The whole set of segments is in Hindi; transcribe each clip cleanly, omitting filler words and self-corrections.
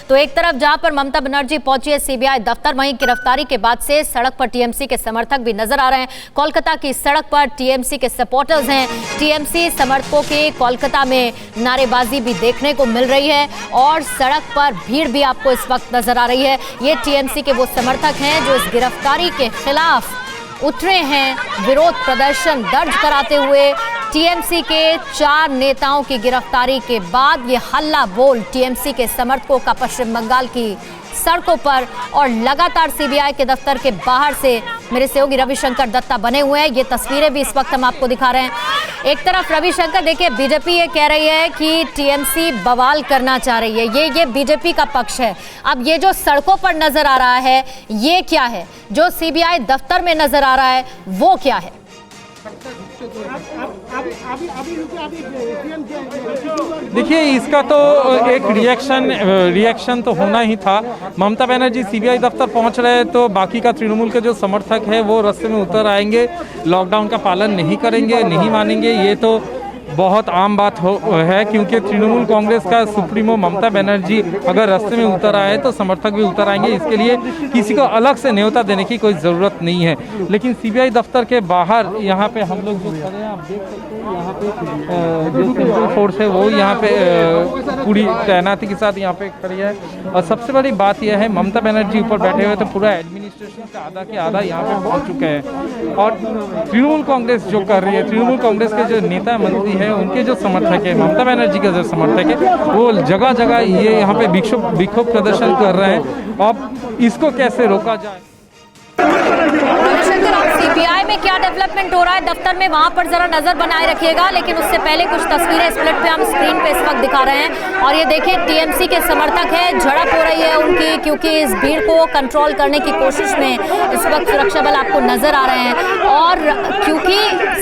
तो एक तरफ जहां पर ममता बनर्जी पहुंची है सीबीआई दफ्तर, वहीं गिरफ्तारी के बाद से सड़क पर टीएमसी के समर्थक भी नजर आ रहे हैं। कोलकाता की सड़क पर टीएमसी के सपोर्टर्स हैं। टीएमसी समर्थकों की कोलकाता में नारेबाजी भी देखने को मिल रही है और सड़क पर भीड़ भी आपको इस वक्त नजर आ रही है। ये टीएमसी के वो समर्थक हैं जो इस गिरफ्तारी के खिलाफ उतरे हैं, विरोध प्रदर्शन दर्ज कराते हुए। टीएमसी के 4 नेताओं की गिरफ्तारी के बाद ये हल्ला बोल टीएमसी के समर्थकों का पश्चिम बंगाल की सड़कों पर और लगातार सीबीआई के दफ्तर के बाहर से मेरे सहयोगी रविशंकर दत्ता बने हुए हैं। ये तस्वीरें भी इस वक्त हम आपको दिखा रहे हैं। एक तरफ रविशंकर, देखिए बीजेपी ये कह रही है कि टीएमसी बवाल करना चाह रही है, ये बीजेपी का पक्ष है। अब ये जो सड़कों पर नजर आ रहा है ये क्या है, जो सीबीआई दफ्तर में नजर आ रहा है वो क्या है? देखिए, इसका तो एक रिएक्शन तो होना ही था। ममता बनर्जी सीबीआई दफ्तर पहुंच रहे तो बाकी का तृणमूल के जो समर्थक है वो रास्ते में उतर आएंगे, लॉकडाउन का पालन नहीं करेंगे, नहीं मानेंगे। ये तो बहुत आम बात है, क्योंकि तृणमूल कांग्रेस का सुप्रीमो ममता बनर्जी अगर रास्ते में उतर आए तो समर्थक भी उतर आएंगे। इसके लिए किसी को अलग से न्योता देने की कोई ज़रूरत नहीं है। लेकिन सीबीआई दफ्तर के बाहर यहाँ पे हम लोग जो खड़े हैं, आप देख सकते हैं यहाँ पे जो सेंट्रल फोर्स है वो यहाँ पे पूरी तैनाती के साथ यहाँ पे खड़ी है। और सबसे बड़ी बात यह है, ममता बनर्जी ऊपर बैठे हुए तो पूरा एडमिनिस्ट्रेशन का आधा के आधा यहाँ पे पहुँच चुके हैं। और तृणमूल कांग्रेस जो कर रही है, तृणमूल कांग्रेस के जो नेता मंत्री है उनके जो समर्थक है, ममता बनर्जी के जो समर्थक है, वो जगह जगह ये यहाँ पे विक्षोभ प्रदर्शन कर रहे हैं। अब इसको कैसे रोका जाए? सीबीआई में क्या डेवलपमेंट हो रहा है दफ्तर में, वहां पर जरा नजर बनाए रखिएगा। लेकिन उससे पहले कुछ तस्वीरें स्प्लिट पे हम स्क्रीन पे इस वक्त दिखा रहे हैं और ये देखिए टीएमसी के समर्थक हैं, झड़प हो रही है उनकी, क्योंकि इस भीड़ को कंट्रोल करने की कोशिश में इस वक्त सुरक्षा बल आपको नजर आ रहे हैं। और क्योंकि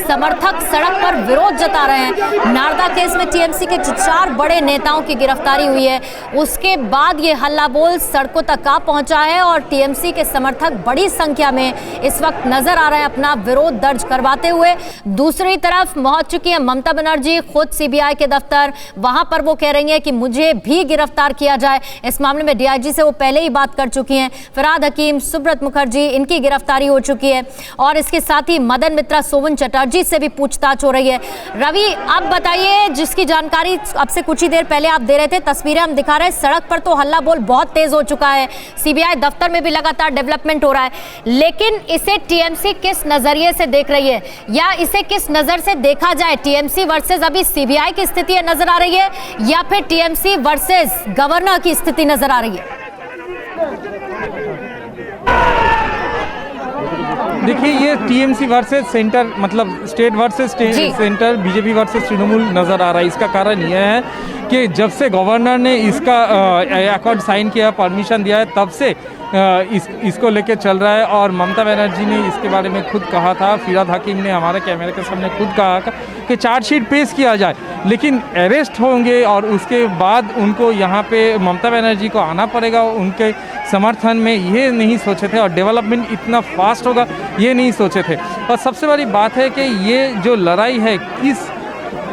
समर्थक सड़क पर विरोध जता रहे हैं, नारदा केस में टीएमसी के 4 बड़े नेताओं की गिरफ्तारी हुई है, उसके बाद ये हल्ला बोल सड़कों तक आ पहुंचा है और टीएमसी के समर्थक बड़ी संख्या में इस वक्त नजर आ रहे हैं अपना विरोध दर्ज करवाते हुए। दूसरी तरफ पहुंच चुकी है ममता बनर्जी खुद सीबीआई के दफ्तर, वहां पर वो कह रही हैं कि मुझे भी गिरफ्तार किया जाए। इस मामले में डीआईजी से वो पहले ही बात कर चुकी हैं। फरहाद हकीम, सुब्रत मुखर्जी, इनकी गिरफ्तारी हो चुकी है और इसके साथ ही मदन मित्रा, सोवन चटर्जी से भी पूछताछ हो रही है। रवि, अब बताइए, जिसकी जानकारी अब से कुछ ही देर पहले आप दे रहे थे, तस्वीरें हम दिखा रहे हैं, सड़क पर तो हल्ला बोल बहुत तेज हो चुका है, सीबीआई दफ्तर में भी लगातार डेवलपमेंट हो रहा है, लेकिन इसे टीएमसी किस नजरिए से देख रही है या इसे किस नजर से देखा जाए? टीएमसी वर्सेस अभी सीबीआई की स्थिति नजर आ रही है या फिर टीएमसी वर्सेस गवर्नर की स्थिति नजर आ रही है? देखिए, ये टीएमसी वर्सेस सेंटर, मतलब state versus centre, BJP versus Trinamool नजर आ रहा है। इसका कारण यह है कि जब से गवर्नर ने इसका अकॉर्ड साइन किया, परमिशन दिया है, तब से इसको लेके चल रहा है। और ममता बनर्जी ने इसके बारे में खुद कहा था, फरहाद हकीम ने हमारे कैमरे के सामने खुद कहा कि चार्जशीट पेश किया जाए, लेकिन अरेस्ट होंगे और उसके बाद उनको यहाँ पे ममता बनर्जी को आना पड़ेगा उनके समर्थन में, ये नहीं सोचे थे। और डेवलपमेंट इतना फास्ट होगा ये नहीं सोचे थे। और सबसे बड़ी बात है कि ये जो लड़ाई है,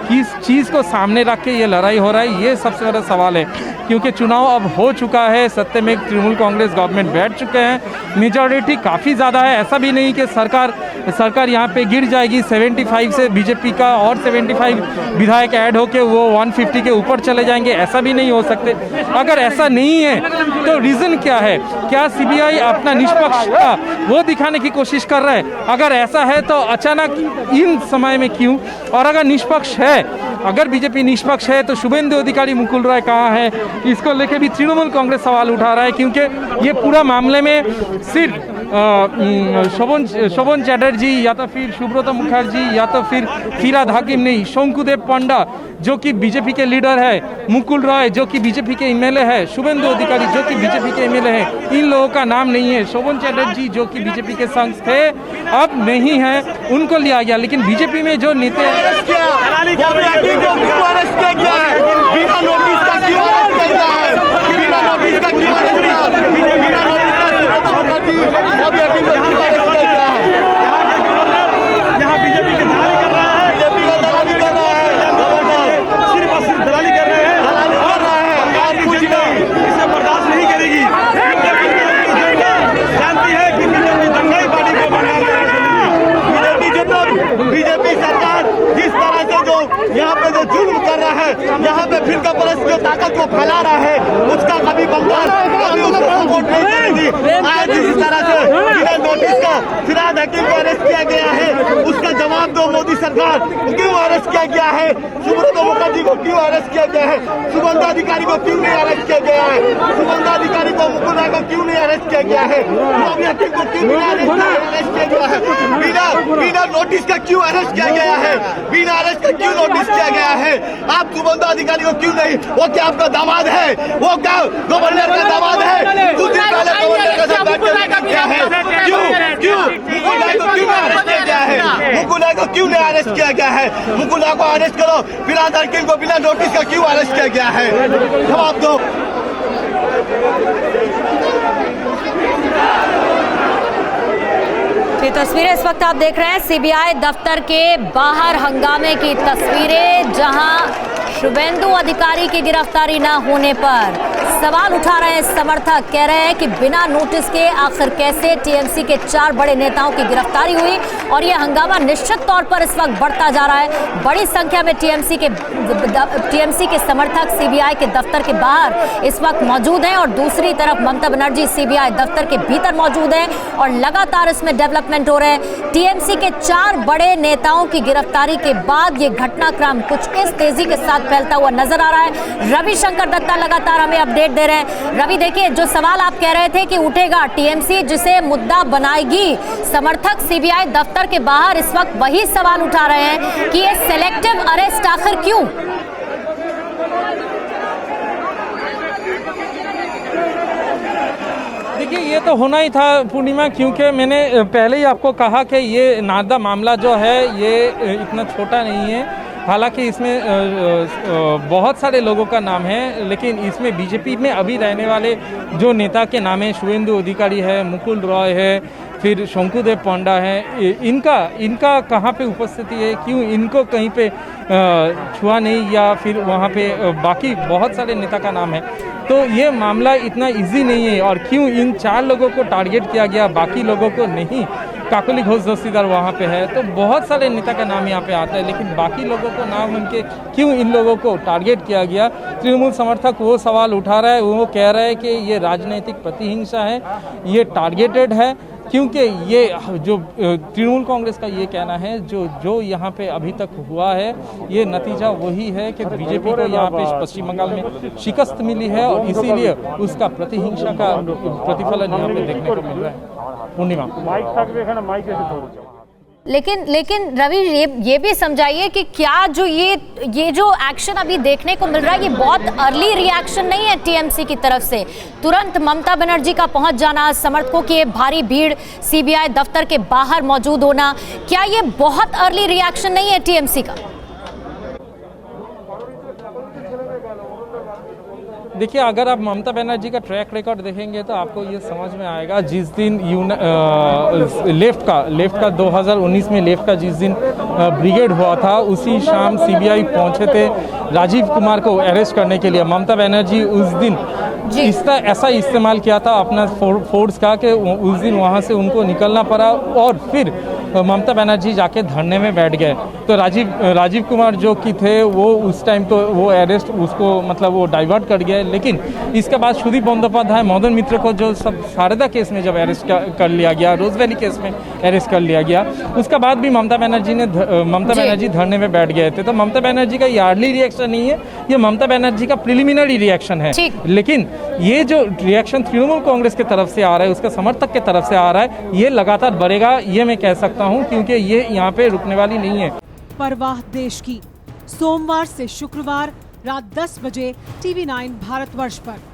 किस चीज़ को सामने रख के ये लड़ाई हो रहा है, ये सबसे बड़ा सवाल है। क्योंकि चुनाव अब हो चुका है, सत्ते में तृणमूल कांग्रेस गवर्नमेंट बैठ चुके हैं, मेजॉरिटी काफ़ी ज़्यादा है। ऐसा भी नहीं कि सरकार यहाँ पे गिर जाएगी, 75 से बीजेपी का और 75 विधायक ऐड होके वो 150 के ऊपर चले जाएंगे, ऐसा भी नहीं हो सकते। अगर ऐसा नहीं है तो रीज़न क्या है? क्या सीबीआई अपना निष्पक्षता वो दिखाने की कोशिश कर रहा है? अगर ऐसा है तो अचानक इन समय में क्यों? और अगर निष्पक्ष है, अगर बीजेपी निष्पक्ष है तो शुभेंदु अधिकारी, मुकुल रॉय कहाँ है? इसको लेके भी तृणमूल कांग्रेस सवाल उठा रहा है, क्योंकि ये पूरा मामले में सिर्फ शोभन चैटर्जी या तो फिर सुब्रत मुखर्जी या तो फिर फरहाद हकीम नहीं, शंकुदेव पंडा जो कि बीजेपी के लीडर है, मुकुल रॉय जो कि बीजेपी के एमएलए है, शुभेंदु अधिकारी जो कि बीजेपी के एमएलए है, इन लोगों का नाम नहीं है। शोभन चैटर्जी जो कि बीजेपी के संग थे, अब नहीं है, उनको लिया गया। लेकिन बीजेपी में जो नेता ताकत को फैला रहा है उसका कभी बंगाल कभी उसको सपोर्ट नहीं करेगी। आज इसी तरह से बिना नोटिस का फिराद हकीम को अरेस्ट किया गया है, उसका जवाब दो मोदी सरकार। क्यों अरेस्ट किया गया है? सुब्रतो मुखर्जी को क्यों अरेस्ट किया गया है? सुगंधा अधिकारी को क्यों नहीं अरेस्ट किया गया है? सुगंधा अधिकारी को, मुकुल राय को क्यों नहीं अरेस्ट किया गया है? मोदी हकीम को क्यों नहीं अरेस्ट किया गया है? बिना नोटिस का क्यों अरेस्ट किया गया है? बिना अरेस्ट का क्यों नोटिस किया गया है? आप सुगंधा अधिकारी को क्यों नहीं? वो क्या आपका दामाद है? वो क्या गवर्नर का दामाद है? कुछ दिन पहले गवर्नर का साथ बैठकर किया है। क्यों मुकुल राय को क्यों नहीं अरेस्ट किया गया है? मुकुल राय को क्यों नहीं अरेस्ट किया गया है? मुकुल राय को अरेस्ट करो, फिराद हकीम को बिना नोटिस का क्यों अरेस्ट किया गया है? जवाब दो। ये तस्वीरें इस वक्त आप देख रहे हैं सीबीआई दफ्तर के बाहर हंगामे की तस्वीरें, जहां शुभेंदु अधिकारी की गिरफ्तारी न होने पर सवाल उठा रहे हैं समर्थक। कह रहे हैं कि बिना नोटिस के आखिर कैसे टीएमसी के 4 बड़े नेताओं की गिरफ्तारी हुई, और यह हंगामा निश्चित तौर पर इस वक्त बढ़ता जा रहा है। बड़ी संख्या में टीएमसी के समर्थक सीबीआई के दफ्तर के बाहर इस वक्त मौजूद हैं, और दूसरी तरफ ममता बनर्जी सीबीआई दफ्तर के भीतर मौजूद हैं, और लगातार इसमें डेवलपमेंट हो रहे हैं। टीएमसी के 4 बड़े नेताओं की गिरफ्तारी के बाद ये घटनाक्रम कुछ इस तेजी के साथ फैलता हुआ नजर आ रहा है। रविशंकर दत्ता लगातार हमें अपडेट दे रहे हैं। रवि, देखिए, जो सवाल आप कह रहे थे कि उठेगा, टीएमसी जिसे मुद्दा बनाएगी, समर्थक सीबीआई दफ्तर के बाहर इस वक्त वही सवाल उठा रहे हैं कि ये सिलेक्टिव अरेस्ट आखिर क्यों? देखिए, ये तो होना ही था पूर्णिमा, क्योंकि मैंने पहले ही आपको कहा कि ये नारदा मामला जो है ये इतना छोटा नहीं है। हालांकि इसमें बहुत सारे लोगों का नाम है, लेकिन इसमें बीजेपी में अभी रहने वाले जो नेता के नाम है, शुभेंदु अधिकारी है, मुकुल रॉय है, फिर शंकुदेव पांडा है, इनका कहाँ पे उपस्थिति है? क्यों इनको कहीं पे छुआ नहीं, या फिर वहाँ पे बाकी बहुत सारे नेता का नाम है? तो ये मामला इतना इजी नहीं है। और क्यों इन 4 लोगों को टारगेट किया गया, बाकी लोगों को नहीं? काकोली घोष दस्तीदार वहाँ पे है, तो बहुत सारे नेता का नाम यहाँ पे आता है, लेकिन बाकी लोगों को नाम उनके क्यों इन लोगों को टारगेट किया गया? तृणमूल समर्थक वो सवाल उठा रहा है, वो कह रहा है कि ये राजनीतिक प्रतिहिंसा है, ये टारगेटेड है, क्योंकि ये जो तृणमूल कांग्रेस का ये कहना है, जो यहाँ पे अभी तक हुआ है, ये नतीजा वही है कि बीजेपी को यहाँ पे पश्चिम बंगाल में शिकस्त मिली है, और इसीलिए उसका प्रतिहिंसा का प्रतिफलन यहाँ पे देखने को मिल रहा है। पूर्णिमा, लेकिन रवि, ये भी समझाइए कि क्या जो ये जो एक्शन अभी देखने को मिल रहा है, ये बहुत अर्ली रिएक्शन नहीं है टीएमसी की तरफ से? तुरंत ममता बनर्जी का पहुंच जाना, समर्थकों की भारी भीड़ सीबीआई दफ्तर के बाहर मौजूद होना, क्या ये बहुत अर्ली रिएक्शन नहीं है टीएमसी का? देखिए, अगर आप ममता बनर्जी का ट्रैक रिकॉर्ड देखेंगे तो आपको ये समझ में आएगा। जिस दिन लेफ्ट का 2019 में लेफ्ट का जिस दिन ब्रिगेड हुआ था, उसी शाम सीबीआई पहुंचे थे राजीव कुमार को अरेस्ट करने के लिए। ममता बनर्जी उस दिन ऐसा इस्तेमाल किया था अपना फोर्स का कि उस दिन वहाँ से उनको निकलना पड़ा, और फिर ममता बनर्जी जाके धरने में बैठ गए। तो राजीव कुमार जो कि थे वो उस टाइम तो वो अरेस्ट उसको मतलब वो डाइवर्ट कर गए, लेकिन इसके बाद सुदीप बंदोपाध्याय, मदन मित्र को जो सब शारदा केस में जब अरेस्ट कर लिया गया, रोज वैली केस में अरेस्ट कर लिया गया, उसके बाद भी ममता बनर्जी धरने में बैठ गए थे। तो ममता बनर्जी का ये अर्ली रिएक्शन नहीं है, ये ममता बनर्जी का प्रिलिमिनरी रिएक्शन है। लेकिन ये जो रिएक्शन तृणमूल कांग्रेस की तरफ से आ रहा है, उसके समर्थक की तरफ से आ रहा है, ये लगातार बढ़ेगा, ये मैं कह सकता हूँ, क्योंकि ये यहाँ पे रुकने वाली नहीं है। परवाह देश की, सोमवार से शुक्रवार रात 10 बजे TV9 भारतवर्ष पर।